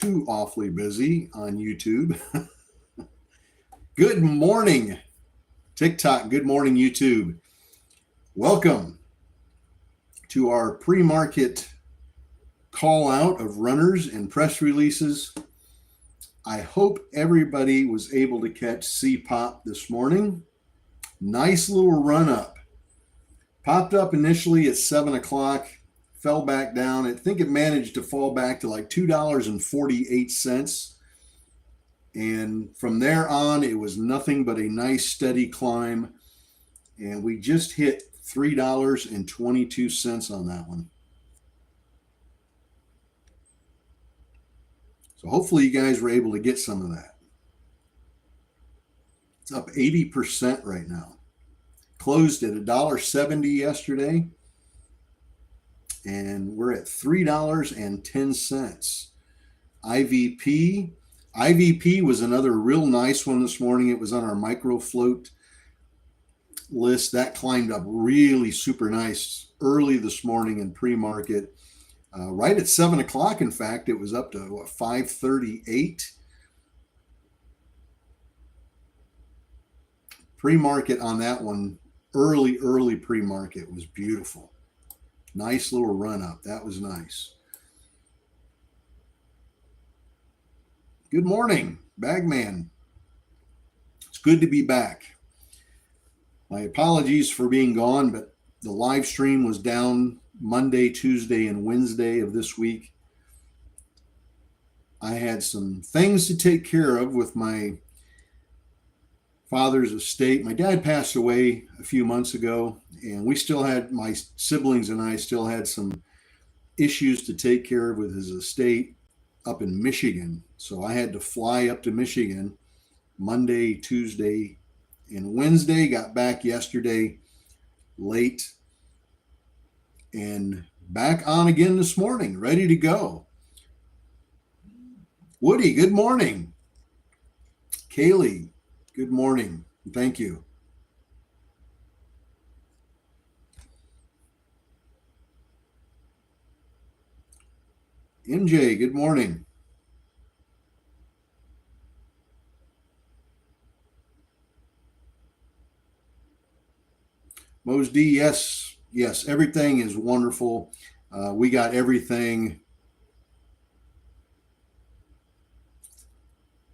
Too awfully busy on YouTube. Good morning, TikTok. Good morning, YouTube. Welcome to our pre-market call out of runners and press releases. I hope everybody was able to catch CPOP this morning. Nice little run up. Popped up initially at 7 o'clock, fell back down. I think it managed to fall back to like $2.48. And from there on, it was nothing but a nice steady climb. And we just hit $3.22 on that one. So hopefully you guys were able to get some of that. It's up 80% right now. Closed at $1.70 yesterday. And we're at $3.10. IVP was another real nice one this morning. It was on our micro float list. That climbed up really super nice early this morning in pre-market. Right at 7 o'clock, in fact, it was up to 538. Pre-market on that one, early pre-market was beautiful. Nice little run up. That was nice. Good morning, Bagman. It's good to be back. My apologies for being gone, but the live stream was down Monday, Tuesday, and Wednesday of this week. I had some things to take care of with my father's estate. My dad passed away a few months ago, and we still had, my siblings and I still had some issues to take care of with his estate up in Michigan. So I had to fly up to Michigan Monday, Tuesday, and Wednesday. Got back yesterday late and back on again this morning, ready to go. Woody, good morning. Kaylee, good morning. Thank you. MJ, good morning. Mose D, yes, everything is wonderful. We got everything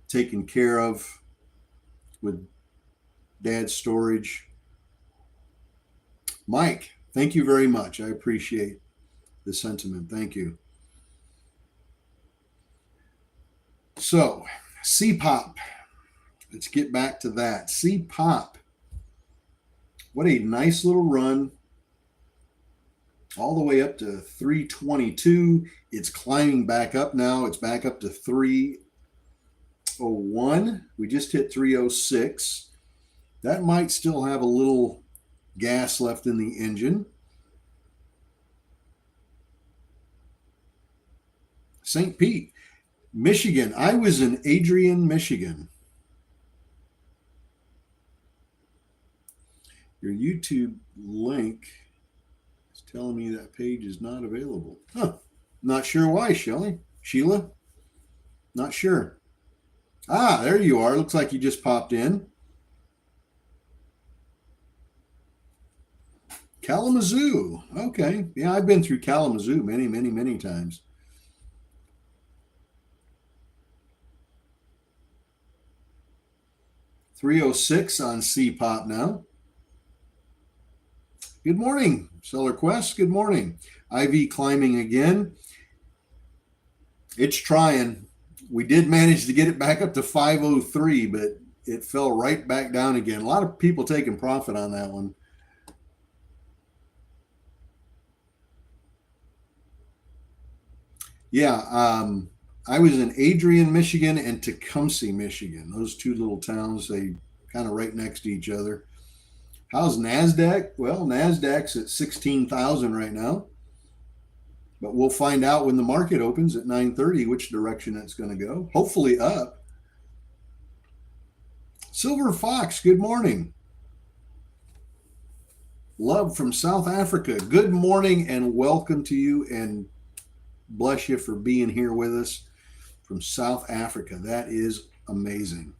taken care of with Dad's storage. Mike, thank you very much. I appreciate the sentiment. Thank you. So, CPOP. Let's get back to that. CPOP. What a nice little run. All the way up to 322. It's climbing back up now. It's back up to 301. We just hit 306. That might still have a little gas left in the engine. St. Pete, Michigan. I was in Adrian, Michigan. Your YouTube link is telling me that page is not available. Not sure why, Sheila? Not sure. There you are. Looks like you just popped in. Kalamazoo. Okay. Yeah, I've been through Kalamazoo many times. $306 on CPOP now. Good morning, Seller Quest. Good morning. IV climbing again. It's trying. We did manage to get it back up to 503, but it fell right back down again. A lot of people taking profit on that one. Yeah, I was in Adrian, Michigan, and Tecumseh, Michigan. Those two little towns, they kind of right next to each other. How's NASDAQ? Well, NASDAQ's at 16,000 right now. But we'll find out when the market opens at 9:30 which direction it's going to go. Hopefully up. Silver Fox, good morning. Love from South Africa. Good morning and welcome to you, and bless you for being here with us. from South Africa. That is amazing.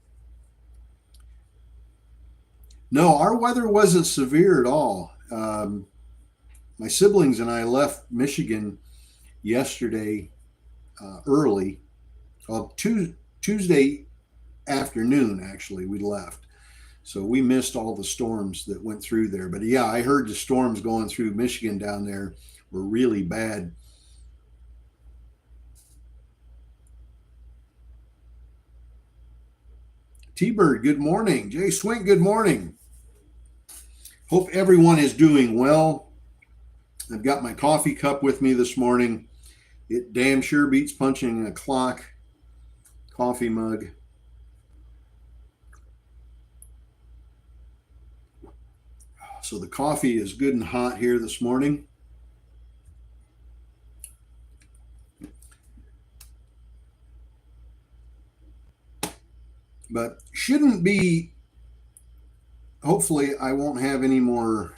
No, our weather wasn't severe at all. My siblings and I left Michigan yesterday early. Tuesday afternoon, actually, we left. So we missed all the storms that went through there. But yeah, I heard the storms going through Michigan down there were really bad. T-Bird, good morning. Jay Swink, good morning. Hope everyone is doing well. I've got my coffee cup with me this morning. It damn sure beats punching a clock. Coffee mug. So the coffee is good and hot here this morning. But shouldn't be, hopefully I won't have any more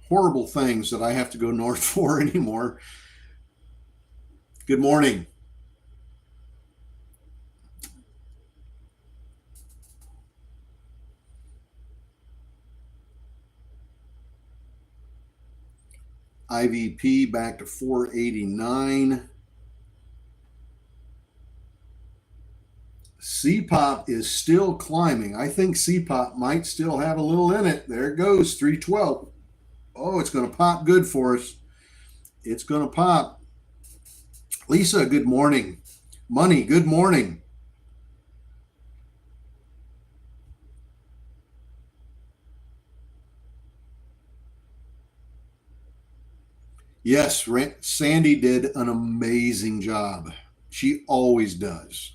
horrible things that I have to go north for anymore. Good morning. IVP back to 489. CPOP is still climbing. I think CPOP might still have a little in it. There it goes, 312. Oh, it's going to pop good for us. It's going to pop. Lisa, good morning. Money, good morning. Yes, Sandy did an amazing job. She always does.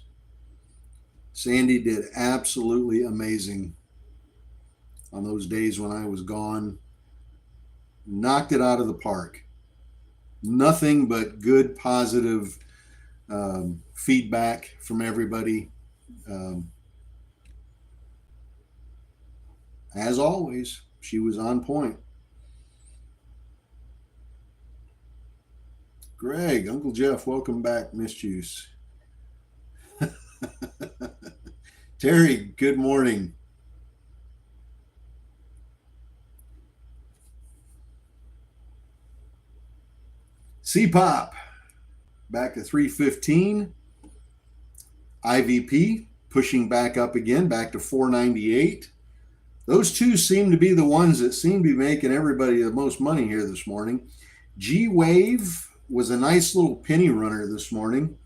Sandy did absolutely amazing on those days when I was gone. Knocked it out of the park. Nothing but good, positive feedback from everybody. As always, she was on point. Greg, Uncle Jeff, welcome back, Miss Juice. Terry, good morning. CPOP back to 315. IVP pushing back up again, back to 498. Those two seem to be the ones that seem to be making everybody the most money here this morning. G-Wave was a nice little penny runner this morning.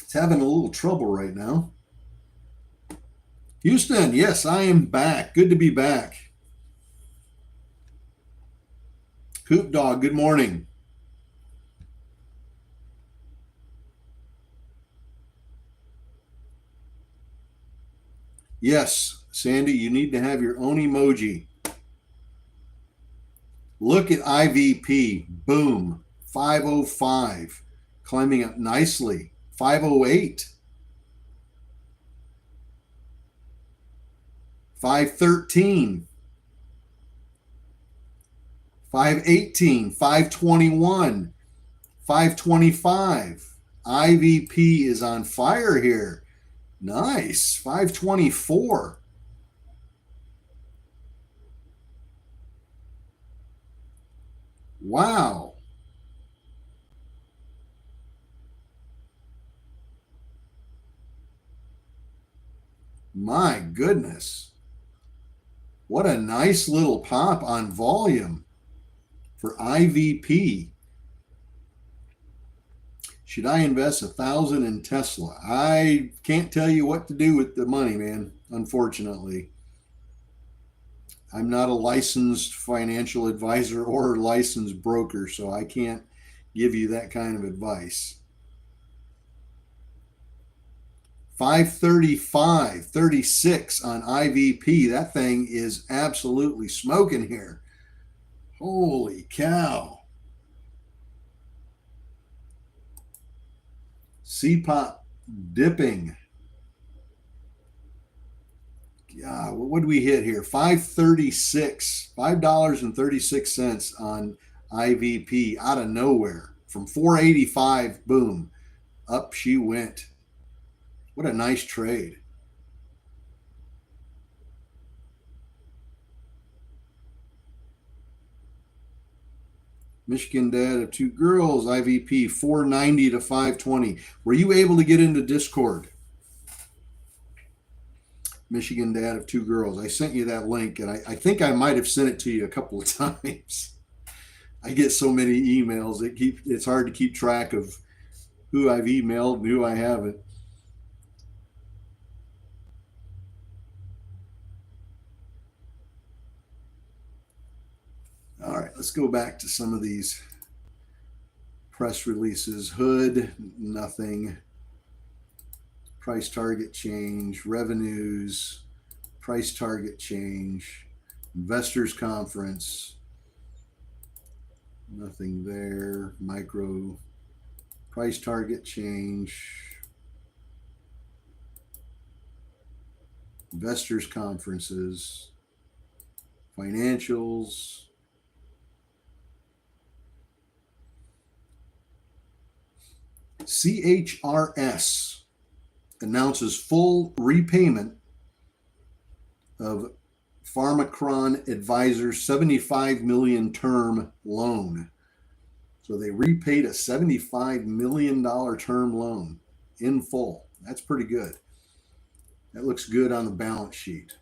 It's having a little trouble right now. Houston, yes, I am back. Good to be back. Hoop Dog, good morning. Yes, Sandy, you need to have your own emoji. Look at IVP. Boom. 505. Climbing up nicely. 508. 513. 518. 521. 525. IVP is on fire here. Nice. 524. Wow. My goodness. What a nice little pop on volume for IVP. Should I invest $1,000 in Tesla? I can't tell you what to do with the money, man, unfortunately. I'm not a licensed financial advisor or a licensed broker, so I can't give you that kind of advice. 535.36 on IVP. That thing is absolutely smoking here. Holy cow. CPOP dipping. Yeah, what did we hit here? $5.36 on IVP out of nowhere from 485, boom, up she went. What a nice trade. Michigan dad of two girls, IVP 490 to 520. Were you able to get into Discord? Michigan dad of two girls. I sent you that link, and I think I might have sent it to you a couple of times. I get so many emails it's hard to keep track of who I've emailed and who I haven't. All right, let's go back to some of these press releases. Hood, nothing. Price target change, revenues, price target change, investors conference, nothing there. Micro, price target change, investors conferences, financials. CHRS announces full repayment of Pharmacron Advisors $75 million term loan. So they repaid a $75 million term loan in full. That's pretty good. That looks good on the balance sheet.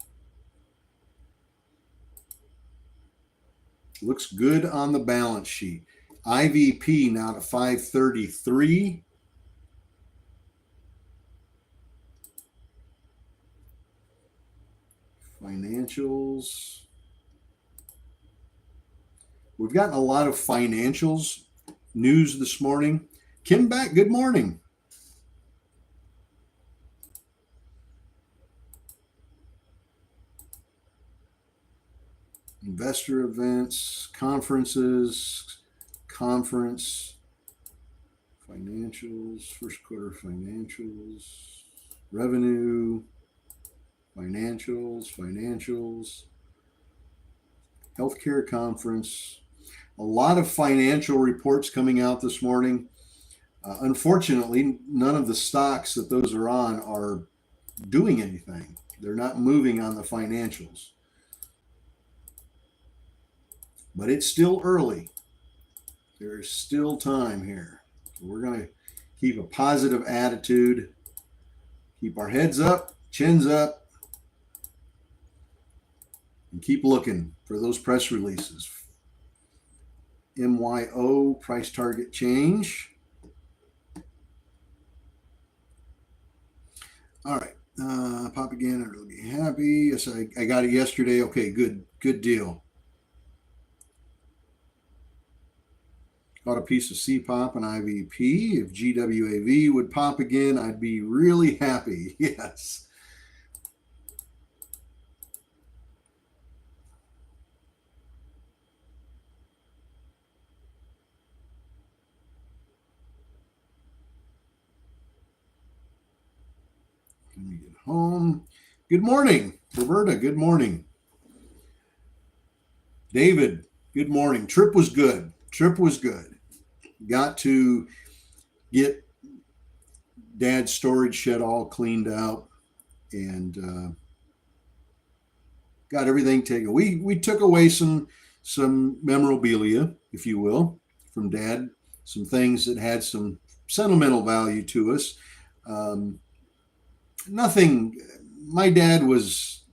Looks good on the balance sheet. IVP now to 533. Financials. We've gotten a lot of financials news this morning. Kim Beck, good morning. Investor events, conferences, conference, financials, first quarter financials, revenue, financials, healthcare conference. A lot of financial reports coming out this morning. Unfortunately, none of the stocks that those are on are doing anything. They're not moving on the financials. But it's still early. There's still time here. So we're going to keep a positive attitude, keep our heads up, chins up, and keep looking for those press releases. MYO, price target change. All right. Pop again, I'll be happy. Yes, I got it yesterday. Okay, good deal. Got a piece of CPOP and IVP. If GWAV would pop again, I'd be really happy. Yes. Let me get home. Good morning, Roberta. Good morning. David, good morning. Trip was good. Got to get Dad's storage shed all cleaned out and got everything taken. We took away some memorabilia, if you will, from Dad. Some things that had some sentimental value to us. Nothing. My dad was,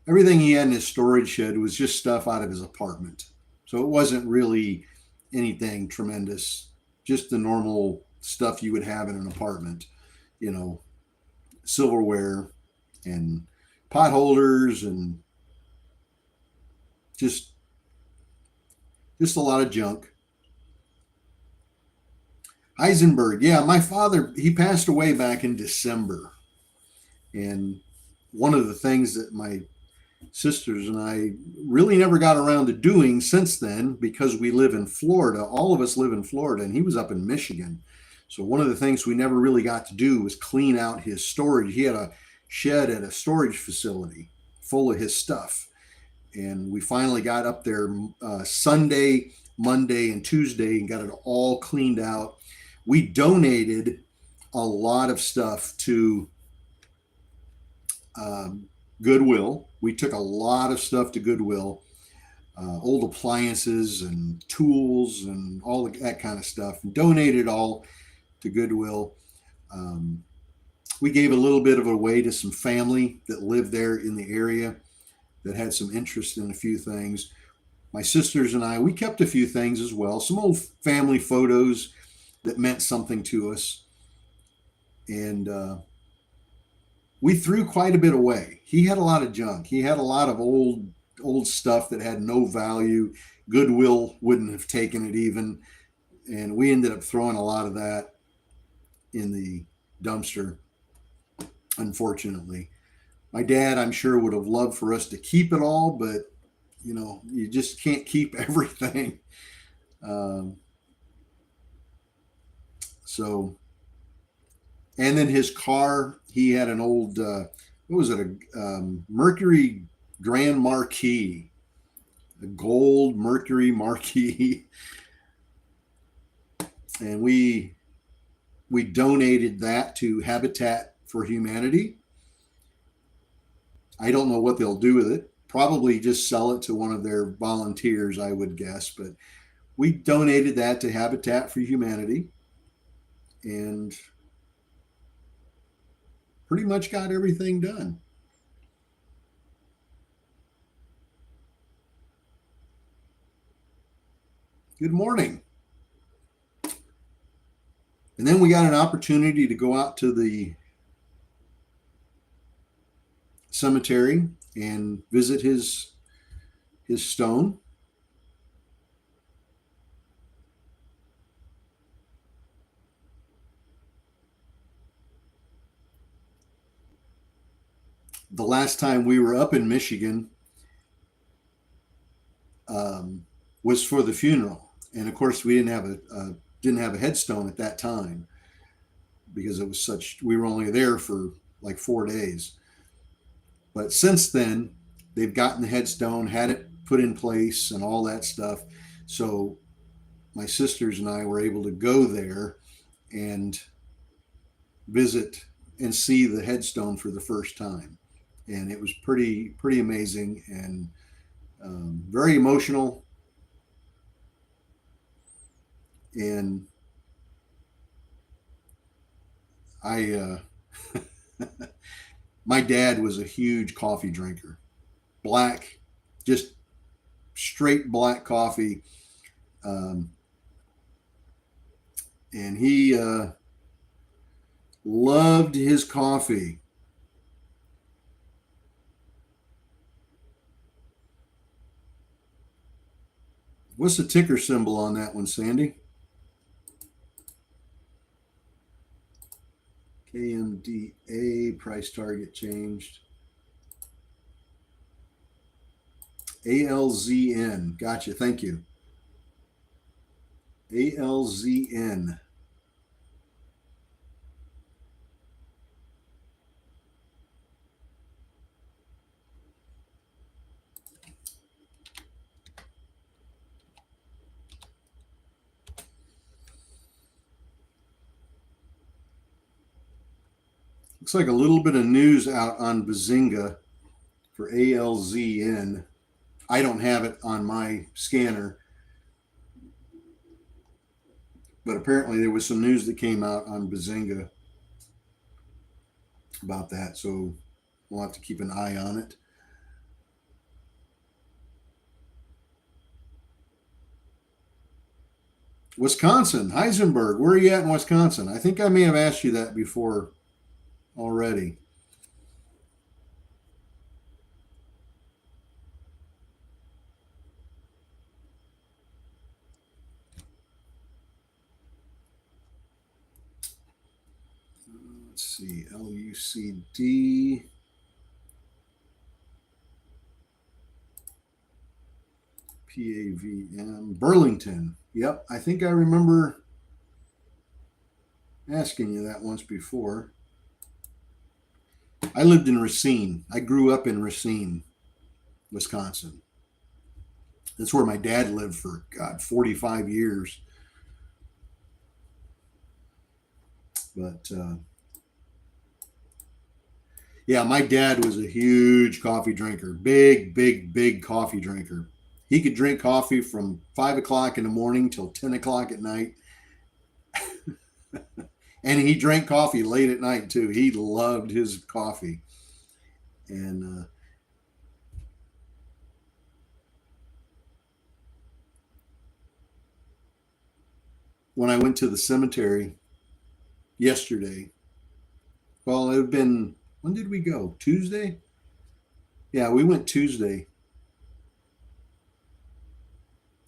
everything he had in his storage shed was just stuff out of his apartment. So it wasn't really anything tremendous, just the normal stuff you would have in an apartment, you know, silverware and pot holders and just a lot of junk. Heisenberg, yeah, my father, he passed away back in December. And one of the things that my sisters and I really never got around to doing since then, because we live in Florida, all of us live in Florida, and he was up in Michigan. So one of the things we never really got to do was clean out his storage. He had a shed at a storage facility full of his stuff. And we finally got up there Sunday Monday and Tuesday and got it all cleaned out. We donated a lot of stuff to Goodwill. We took a lot of stuff to Goodwill, old appliances and tools and all that kind of stuff, and donated all to Goodwill. We gave a little bit of it away to some family that lived there in the area that had some interest in a few things. My sisters and I, we kept a few things as well, some old family photos that meant something to us. And we threw quite a bit away. He had a lot of junk. He had a lot of old stuff that had no value. Goodwill wouldn't have taken it even. And we ended up throwing a lot of that in the dumpster, unfortunately. My dad, I'm sure, would have loved for us to keep it all, but you just can't keep everything. So, and then his car, he had an old, what was it, a Mercury Grand Marquis, a gold Mercury Marquis. And we donated that to Habitat for Humanity. I don't know what they'll do with it. Probably just sell it to one of their volunteers, I would guess. But we donated that to Habitat for Humanity and pretty much got everything done. Good morning. And then we got an opportunity to go out to the cemetery and visit his stone. The last time we were up in Michigan was for the funeral, and of course we didn't have a headstone at that time because it was we were only there for like 4 days. But since then, they've gotten the headstone, had it put in place, and all that stuff. So my sisters and I were able to go there and visit and see the headstone for the first time, and it was pretty amazing and very emotional. And my dad was a huge coffee drinker, black, just straight black coffee. And he loved his coffee. What's the ticker symbol on that one, Sandy? KMDA, price target changed. ALZN, gotcha, thank you. ALZN. Looks like a little bit of news out on Bazinga for ALZN. I don't have it on my scanner, but apparently there was some news that came out on Bazinga about that, so we'll have to keep an eye on it. Wisconsin, Heisenberg, where are you at in Wisconsin? I think I may have asked you that before already. Let's see, LUCD. PAVM, Burlington. Yep, I think I remember asking you that once before. I lived in Racine. I grew up in Racine, Wisconsin. That's where my dad lived for, God, 45 years. But yeah, my dad was a huge coffee drinker. Big, big, big coffee drinker. He could drink coffee from 5 o'clock in the morning till 10 o'clock at night. And he drank coffee late at night too. He loved his coffee. And when I went to the cemetery yesterday, well, it had been, when did we go? Tuesday? Yeah, we went Tuesday.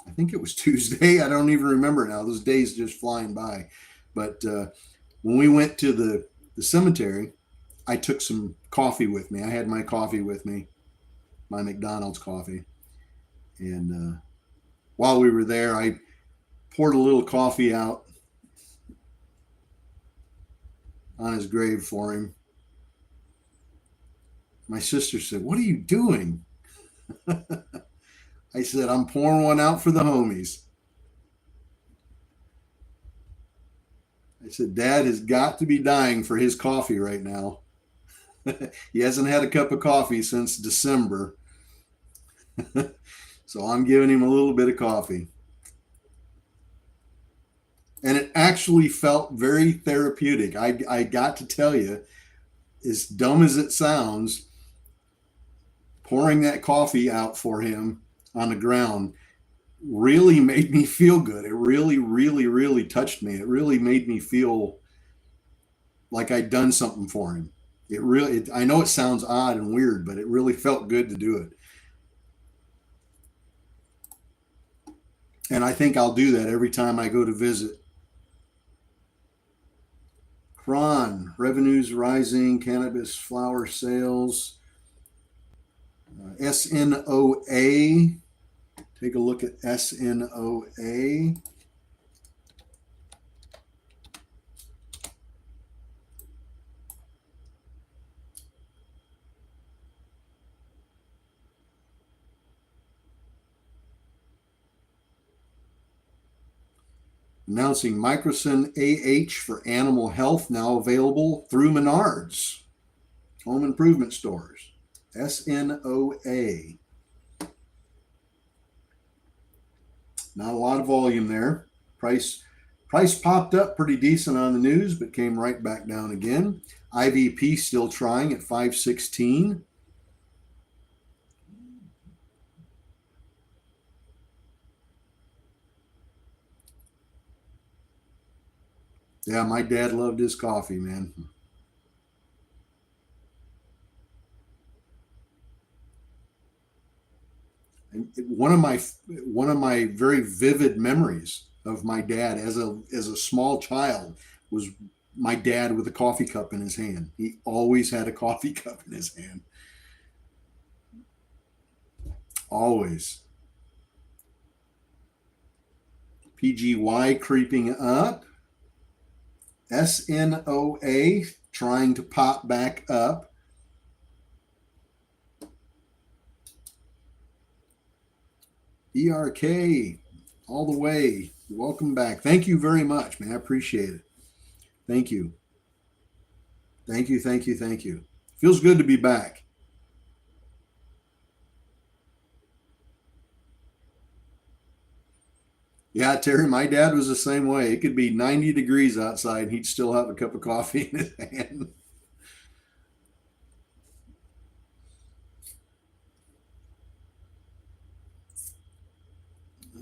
I think it was Tuesday. I don't even remember now. Those days just flying by. But when we went to the cemetery, I took some coffee with me. I had my coffee with me, my McDonald's coffee. And while we were there, I poured a little coffee out on his grave for him. My sister said, "What are you doing?" I said, "I'm pouring one out for the homies." I said, "Dad has got to be dying for his coffee right now." He hasn't had a cup of coffee since December. So I'm giving him a little bit of coffee. And it actually felt very therapeutic. I got to tell you, as dumb as it sounds, pouring that coffee out for him on the ground really made me feel good. It really, really, really touched me. It really made me feel like I'd done something for him. I know it sounds odd and weird, but it really felt good to do it. And I think I'll do that every time I go to visit. Cron, revenues rising, cannabis flower sales. SNOA, take a look at SNOA. Announcing Microcin AH for animal health, now available through Menards home improvement stores. SNOA. Not a lot of volume there. Price popped up pretty decent on the news, but came right back down again. IVP still trying at 516. Yeah, my dad loved his coffee, man. And one of my very vivid memories of my dad as a small child was my dad with a coffee cup in his hand. He always had a coffee cup in his hand. Always. PGY creeping up. SNOA trying to pop back up. ERK all the way. Welcome back. Thank you very much, man. I appreciate it. Thank you. Thank you. Thank you. Thank you. Feels good to be back. Yeah, Terry, my dad was the same way. It could be 90 degrees outside and he'd still have a cup of coffee in his hand.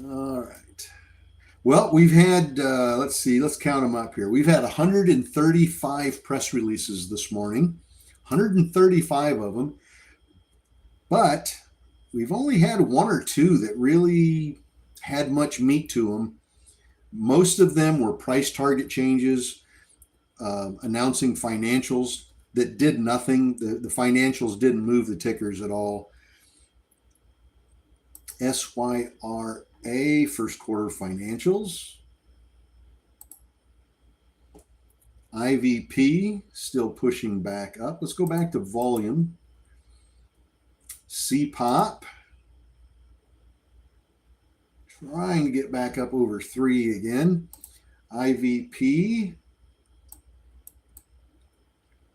All right. Well, we've had, let's see, let's count them up here. We've had 135 press releases this morning, 135 of them, but we've only had one or two that really had much meat to them. Most of them were price target changes, announcing financials that did nothing. The financials didn't move the tickers at all. SYRA, first quarter financials. IVP still pushing back up. Let's go back to volume. CPOP. Trying to get back up over 3 again. IVP.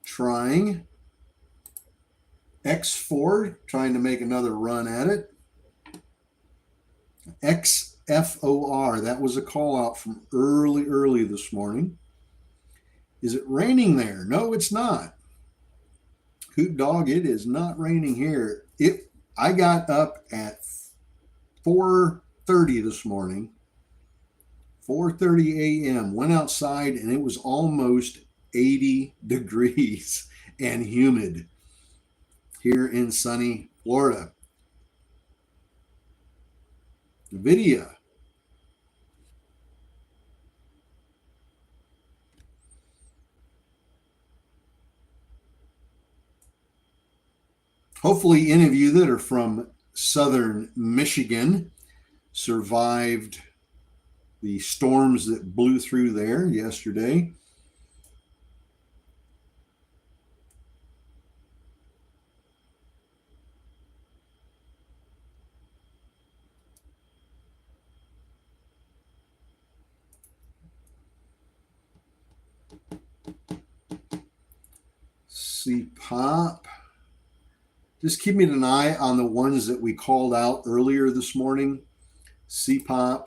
Trying. X4, trying to make another run at it. XFOR, that was a call out from early this morning. Is it raining there? No, it's not. Hoot dog, it is not raining here. I got up at 4:30 this morning, 4:30 a.m., went outside, and it was almost 80 degrees and humid here in sunny Florida. Nvidia. Hopefully, any of you that are from southern Michigan survived the storms that blew through there yesterday. CPOP. Just keeping an eye on the ones that we called out earlier this morning. CPOP,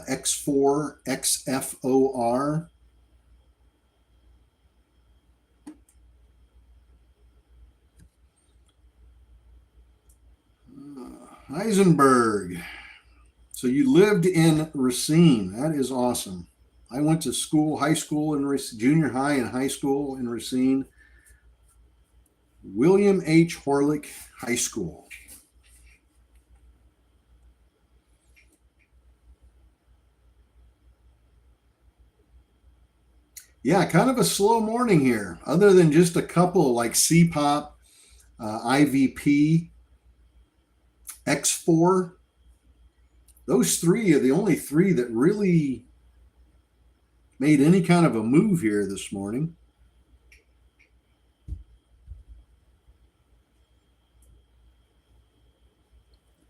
X4, XFOR. Heisenberg. So you lived in Racine. That is awesome. I went to school, high school, in junior high and high school in Racine. William H. Horlick High School. Yeah, kind of a slow morning here, other than just a couple like CPOP, IVP, X4. Those three are the only three that really made any kind of a move here this morning.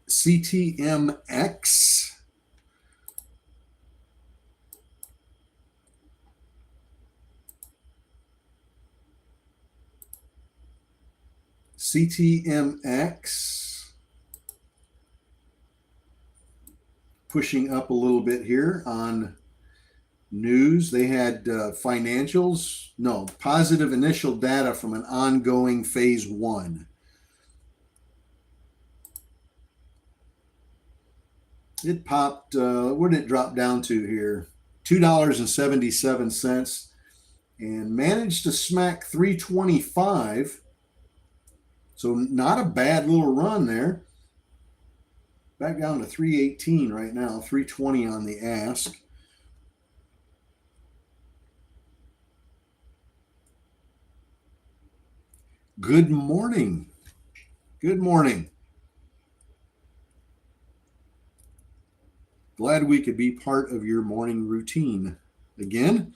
CTMX. CTMX. Pushing up a little bit here on news. They had positive initial data from an ongoing phase 1. It popped, what did it drop down to here? $2.77 and managed to smack 325. So not a bad little run there. Back down to 318 right now, 320 on the ask. Good morning. Good morning. Glad we could be part of your morning routine again.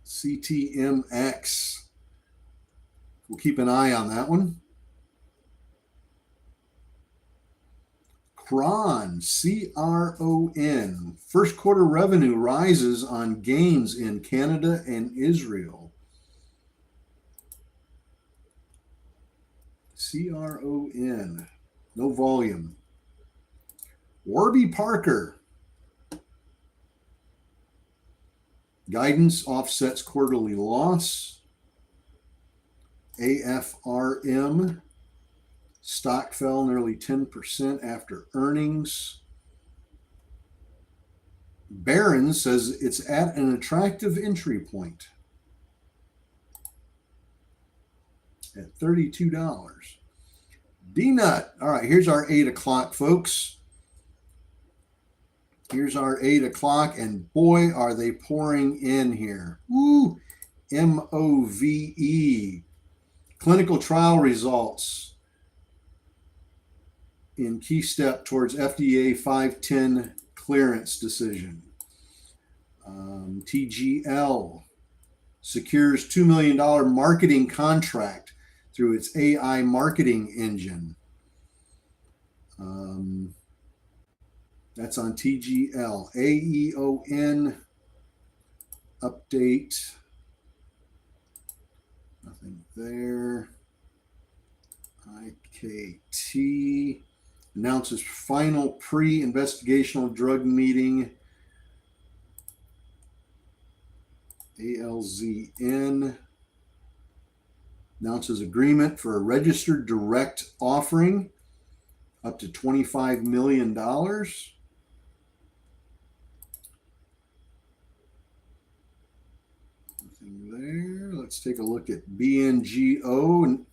CTMX. We'll keep an eye on that one. CRON, CRON. First quarter revenue rises on gains in Canada and Israel. CRON. No volume. Warby Parker. Guidance offsets quarterly loss. AFRM. Stock fell nearly 10% after earnings. Barron's says it's at an attractive entry point at $32. D-Nut. All right, here's our 8 o'clock, folks. Here's our 8 o'clock, and boy, are they pouring in here. Woo! MOVE. Clinical trial results in key step towards FDA 510 clearance decision. TGL. secures $2 million marketing contract through its AI marketing engine. That's on TGL. AEON update. Nothing there. IKT announces final pre-investigational drug meeting. ALZN announces agreement for a registered direct offering up to $25 million. Nothing there. Let's take a look at BNGO and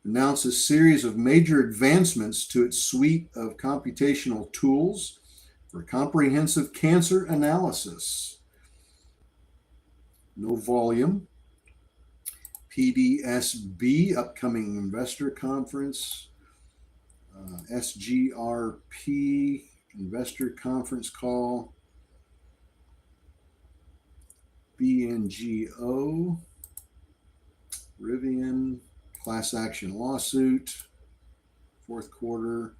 announces a series of major advancements to its suite of computational tools for comprehensive cancer analysis. No volume. PDSB, upcoming investor conference. SGRP, investor conference call. BNGO, Rivian, class action lawsuit, fourth quarter,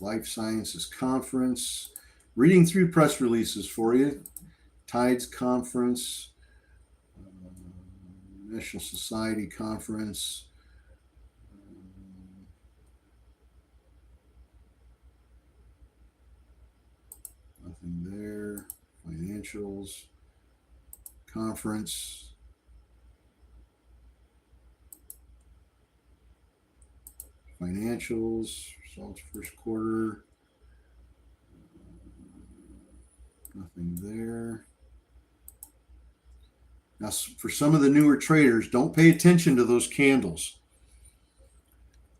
life sciences conference. Reading through press releases for you. TIDES conference, National Society conference. Nothing there. Financials conference. Financials, results first quarter. Nothing there. Now, for some of the newer traders, don't pay attention to those candles.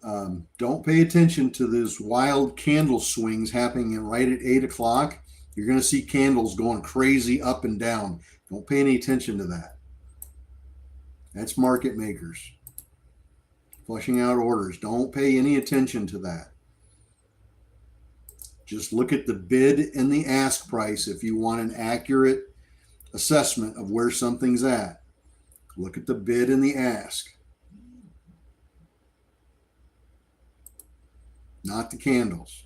Don't pay attention to those wild candle swings happening right at 8 o'clock. You're going to see candles going crazy up and down. Don't pay any attention to that. That's market makers flushing out orders. Don't pay any attention to that. Just look at the bid and the ask price if you want an accurate assessment of where something's at. Look at the bid and the ask, not the candles.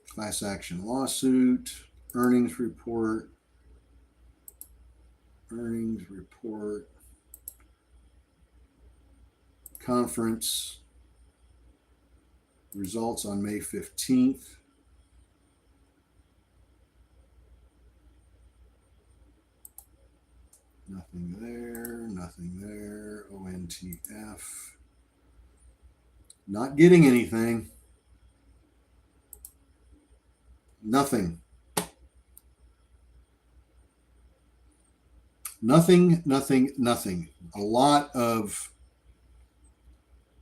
Class action lawsuit, earnings report, conference, results on May 15th. Nothing there, nothing there. ONTF. Not getting anything. Nothing. Nothing, nothing, nothing. A lot of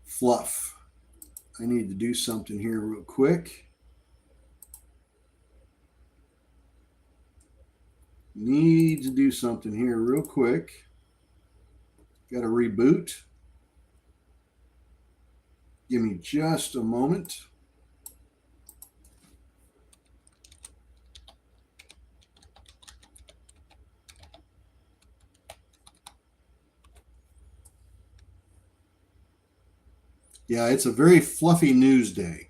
fluff. I need to do something here real quick. Need to do something here real quick. Got to reboot. Give me just a moment. Yeah, it's a very fluffy news day.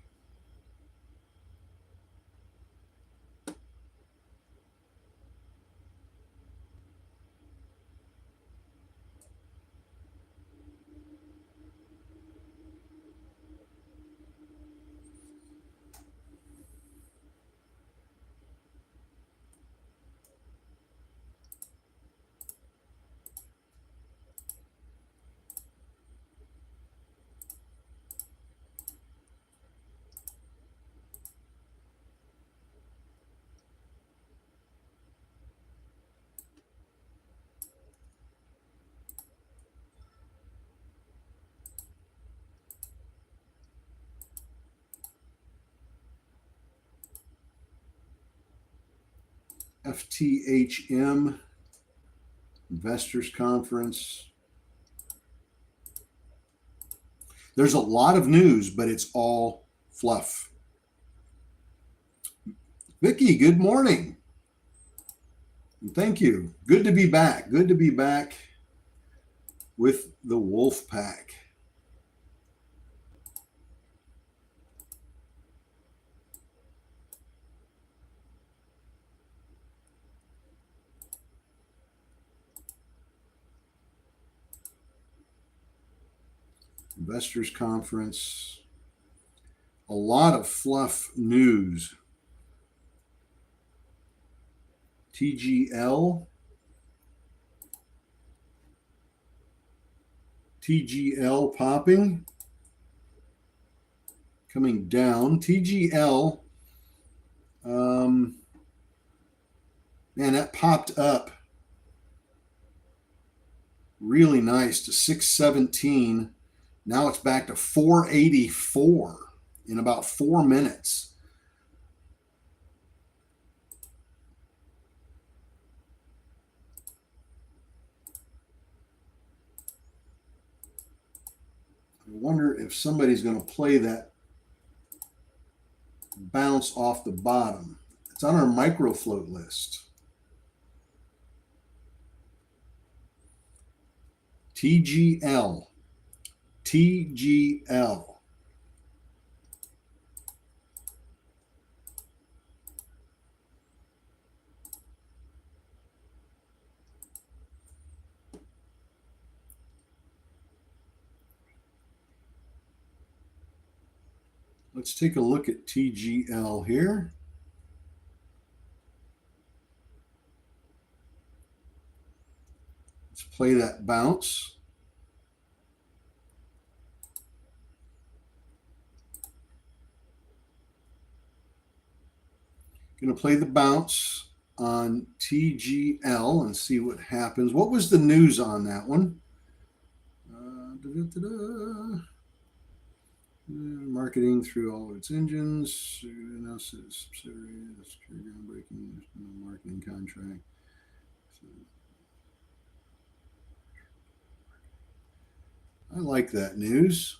FTHM, Investors Conference. There's a lot of news, but it's all fluff. Vicki, good morning. Thank you. Good to be back. Good to be back with the Wolf Pack. Investors Conference. A lot of fluff news. TGL. TGL popping. Coming down. TGL. Man, that popped up really nice to 617. Now it's back to 484 in about 4 minutes. I wonder if somebody's going to play that bounce off the bottom. It's on our micro float list. TGL. TGL. Let's take a look at TGL here. Let's play that bounce. Going to play the bounce on TGL and see what happens. What was the news on that one? Marketing through all of its engines. Announces subsidiaries, groundbreaking marketing contract. I like that news.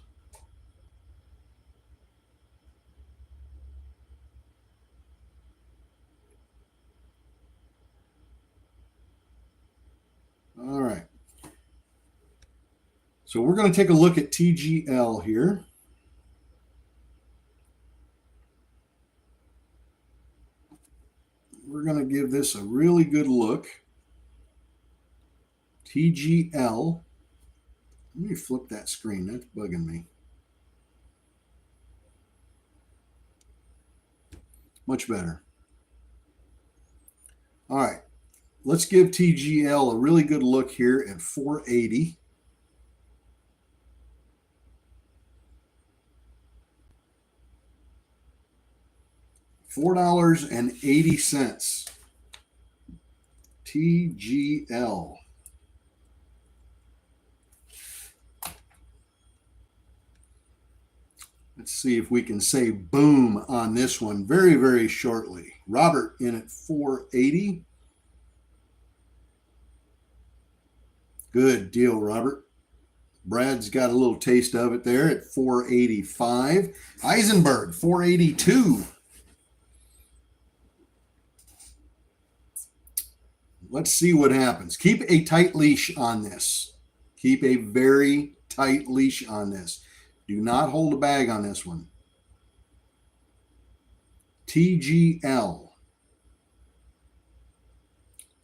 All right. So we're going to take a look at TGL here. We're going to give this a really good look. TGL. Let me flip that screen. That's bugging me. Much better. All right. Let's give TGL a really good look here at 480. $4.80. TGL. Let's see if we can say boom on this one very, very shortly. Robert in at 480. Good deal, Robert. Brad's got a little taste of it there at 485. Eisenberg, 482. Let's see what happens. Keep a tight leash on this. Keep a very tight leash on this. Do not hold a bag on this one. TGL.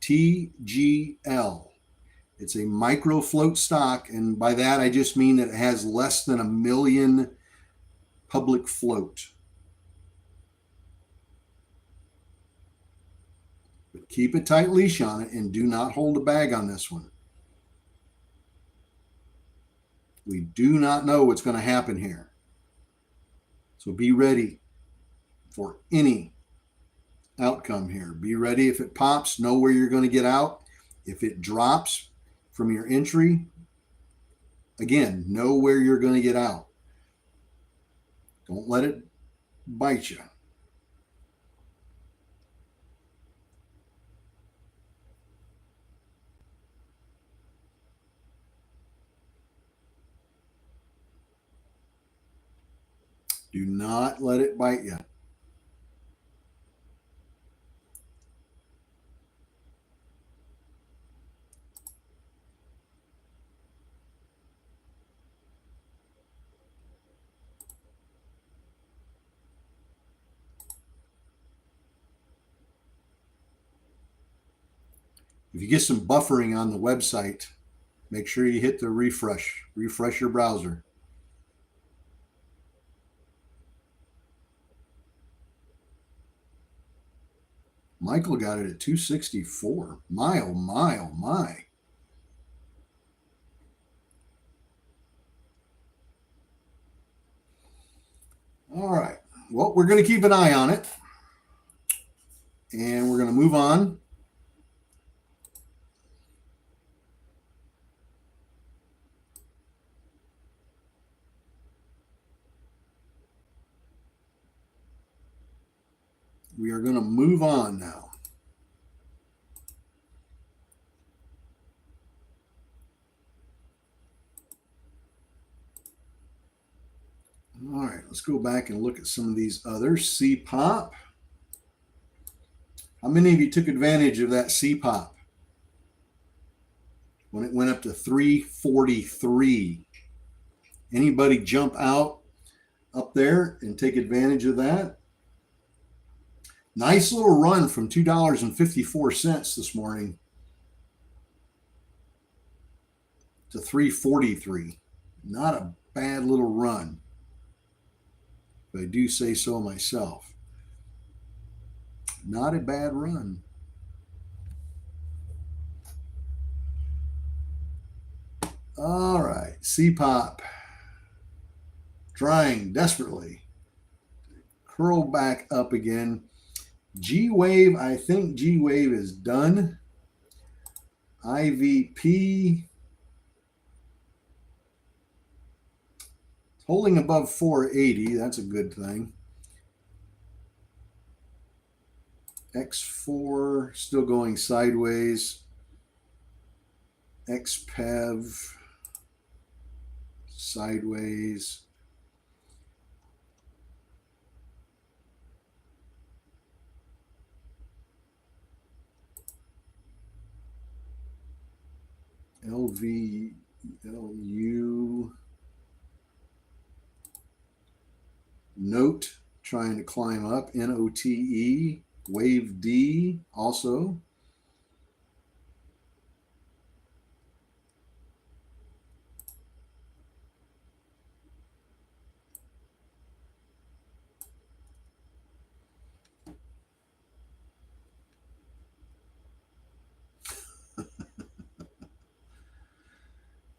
TGL. It's a micro float stock, and by that I just mean that it has less than 1 million public float. But keep a tight leash on it and do not hold a bag on this one. We do not know what's going to happen here. So be ready for any outcome here. Be ready if it pops, know where you're going to get out. If it drops from your entry, again, know where you're going to get out. Don't let it bite you. Do not let it bite you. If you get some buffering on the website, make sure you hit the refresh your browser. Michael got it at 264. My, oh my, oh my. All right. Well, we're going to keep an eye on it. And we're going to move on. We are going to move on now. All right, let's go back and look at some of these others. CPOP. How many of you took advantage of that CPOP when it went up to 343? Anybody jump out up there and take advantage of that? Nice little run from $2.54 this morning to 343. Not a bad little run, if I do say so myself. Not a bad run. All right, CPOP trying desperately curl back up again. G-Wave, I think G-Wave is done. IVP holding above 480. That's a good thing. X4 still going sideways. XPEV sideways. LVLU. Note trying to climb up. NOTE. Wave D also.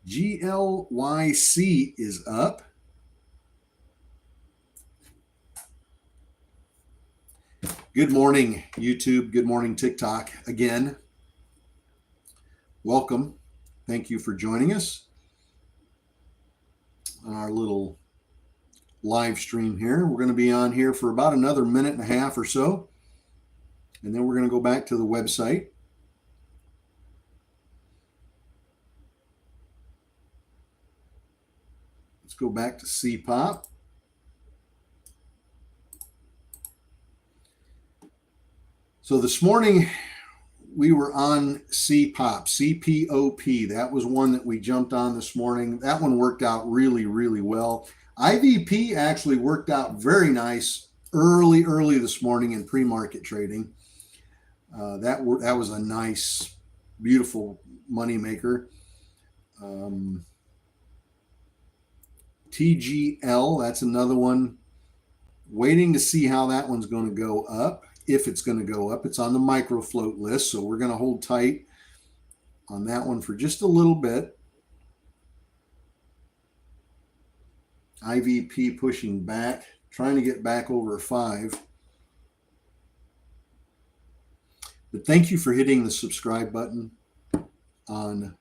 GLYC is up. Good morning, YouTube. Good morning, TikTok. Again, welcome. Thank you for joining us on our little live stream here. We're going to be on here for about another minute and a half or so, and then we're going to go back to the website. Let's go back to CPOP. So this morning we were on CPOP, CPOP. That was one that we jumped on this morning. That one worked out really, really well. IVP actually worked out very nice early this morning in pre-market trading. That was a nice, beautiful money maker. TGL, that's another one. Waiting to see how that one's going to go up. If it's going to go up, it's on the micro float list, so we're going to hold tight on that one for just a little bit. IVP pushing back, trying to get back over 5. But thank you for hitting the subscribe button on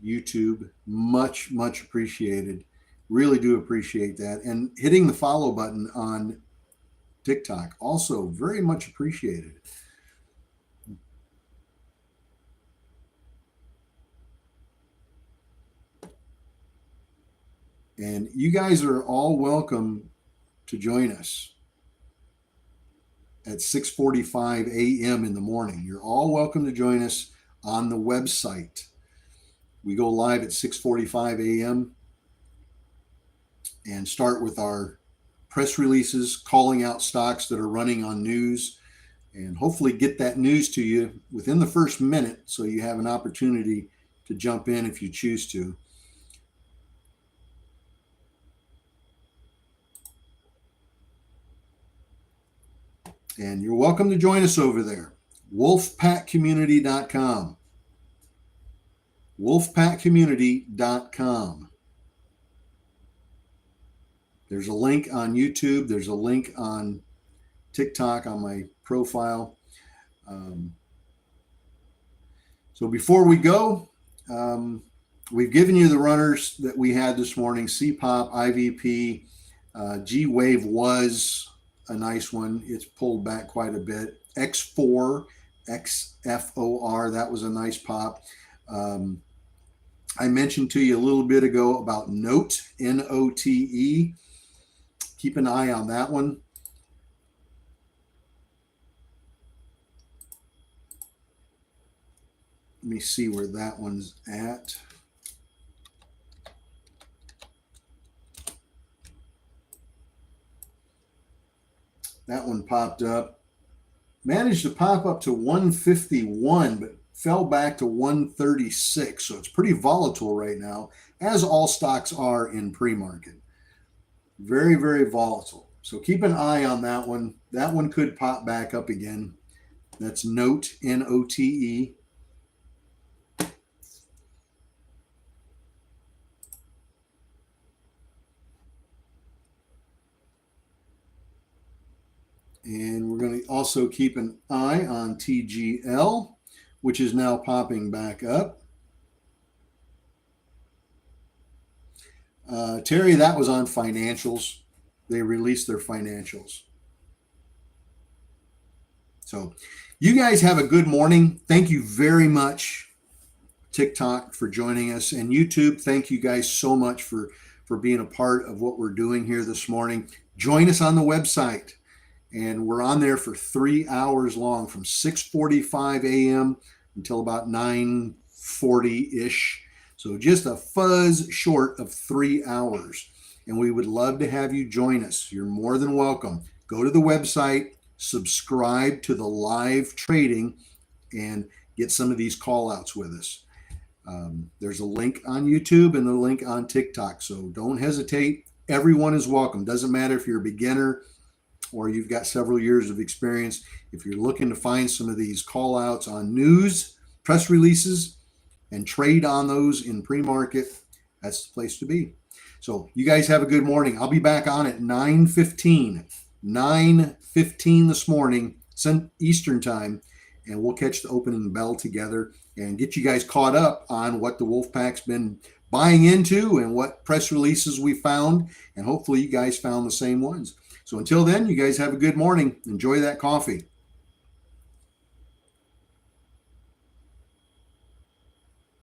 YouTube. Much, much appreciated. Really do appreciate that. And hitting the follow button on TikTok, also very much appreciated. And you guys are all welcome to join us at 6:45 a.m. in the morning. You're all welcome to join us on the website. We go live at 6:45 a.m. and start with our press releases, calling out stocks that are running on news. and hopefully get that news to you within the first minute so you have an opportunity to jump in if you choose to. And you're welcome to join us over there. wolfpackcommunity.com. wolfpackcommunity.com. There's a link on YouTube. There's a link on TikTok on my profile. So before we go, we've given you the runners that we had this morning: CPOP, IVP, G-Wave was a nice one. It's pulled back quite a bit. X4, XFOR, that was a nice pop. I mentioned to you a little bit ago about Note, N-O-T-E. Keep an eye on that one. Let me see where that one's at. That one popped up. Managed to pop up to 151, but fell back to 136. So it's pretty volatile right now, as all stocks are in pre-market. Very, very volatile. So keep an eye on that one. That one could pop back up again. That's Note, N-O-T-E. And we're going to also keep an eye on TGL, which is now popping back up. Terry, that was on financials. They released their financials. So you guys have a good morning. Thank you very much, TikTok, for joining us. And YouTube, thank you guys so much for being a part of what we're doing here this morning. Join us on the website. And we're on there for 3 hours long, from 6:45 a.m. until about 9:40-ish. So just a fuzz short of 3 hours. And we would love to have you join us. You're more than welcome. Go to the website, subscribe to the live trading, and get some of these call outs with us. There's a link on YouTube and a link on TikTok. So don't hesitate. Everyone is welcome. Doesn't matter if you're a beginner or you've got several years of experience. If you're looking to find some of these call outs on news, press releases, and trade on those in pre-market, that's the place to be. So you guys have a good morning. I'll be back on at 9:15 this morning, Eastern time, and we'll catch the opening bell together and get you guys caught up on what the Wolfpack's been buying into and what press releases we found, and hopefully you guys found the same ones. So until then, you guys have a good morning. Enjoy that coffee.